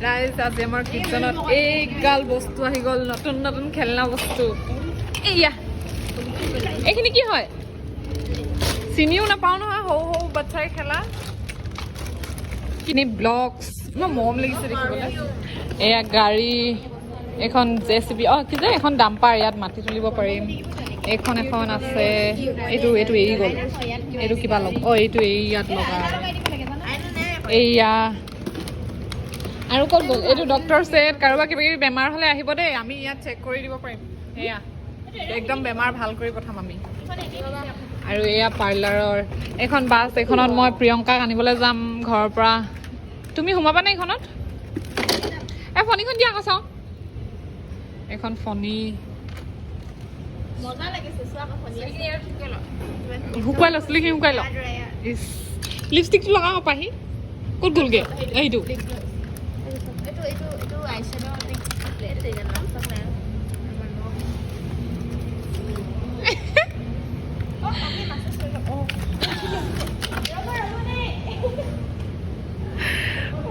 Guys আজি আমাৰ কিটচেনত এইগাল বস্তু আহি গ'ল, নতুন নতুন খেলনা বস্তু। এইয়া এইখিনি কি হয় চিনিও নাপাওঁ নহয়, সৰু সৰু বাচ্ছাই খেলা কিনি ব্লকছ। মোৰ মৰম লাগিছে দেখিবলৈ। এয়া গাড়ী, এখন JCB, কি যে এখন ডাম্পাৰ, ইয়াত মাটি তুলিব পাৰিম। এখন আছে, এইটো এৰি গ'ল, এইটো কিবা এইটো ইয়াত লগা। এইয়া আৰু ক'ত গ'ল এইটো ডক্টৰ ছেট। কাৰোবাৰ কিবা কিবি বেমাৰ হ'লে আহিব দেই, আমি ইয়াত চেক কৰি দিব পাৰিম। এয়া একদম বেমাৰ ভাল কৰি পঠাম আমি। আৰু এয়া পাৰ্লাৰৰ এখন বাছ, এইখনত মই প্ৰিয়ংকাক আনিবলৈ যাম ঘৰৰ পৰা। তুমি সোমাবানে এইখনত? ফণীখন দিয়া আকৌ চাওঁ। এখন ফণী শুকুৱাই ল, চুলিখিনি শুকুৱাই ল। লিপষ্টিকটো লগাওঁ পাহি। ক'ত গ'লগে এইটো?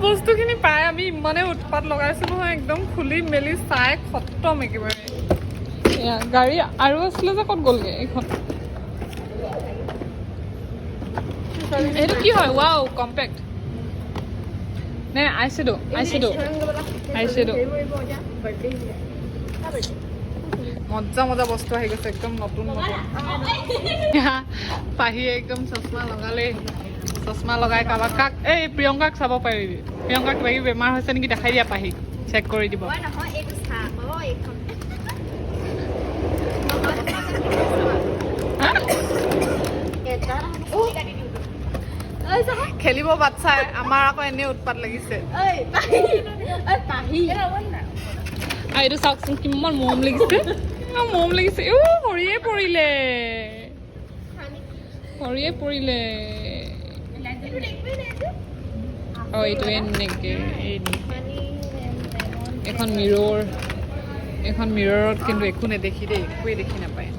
বস্তুখিনি পাই আমি ইমানে উৎপাত লগাইছো নহয়, একদম খুলি মেলি চাই খতম একেবাৰে। এয়া গাড়ী আৰু আছিলে যে, ক'ত গ'লগে এইখন? এইটো কি হয়? ৱাও, কম্পেক্ট নে আইছেডো? মজা মজা বস্তু আহি গৈছে, একদম নতুন নতুন। পাহিয়ে একদম চশমা লগালে। চশমা লগাই কাক এই প্ৰিয়ংকাক চাব পাৰিবি। প্ৰিয়ংকা কিবা কিবি বেমাৰ হৈছে নেকি দেখাই দিয়া, পাহিক চেক কৰি দিব। খেলিব বাচ্ছাই, আমাৰ আকৌ এনেই উৎপাত লাগিছে। এইটো চাওকচোন কিমান মৰম লাগিছে, মৰম লাগিছে। সৰিয়ে পৰিলে। এইটো এনেকে এখন মিৰৰত কিন্তু একো নেদেখি দেই, একোৱে দেখি নাপায়।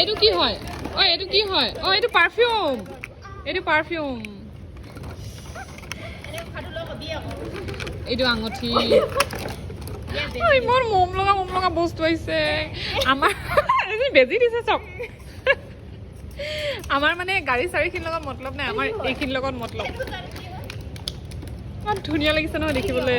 এইটো কি হয়? এইটো কি হয়? এইটো পাৰফিউম। এইটো আঙুঠি। ইমান মৰম লগা বস্তু আহিছে। আমাৰ বেজি দিছে চব। আমাৰ মানে গাড়ী চাড়ীখিনিৰ লগত মতলব নাই, আমাৰ এইখিনিৰ লগত মতলব। ইমান ধুনীয়া লাগিছে নহয় দেখিবলৈ।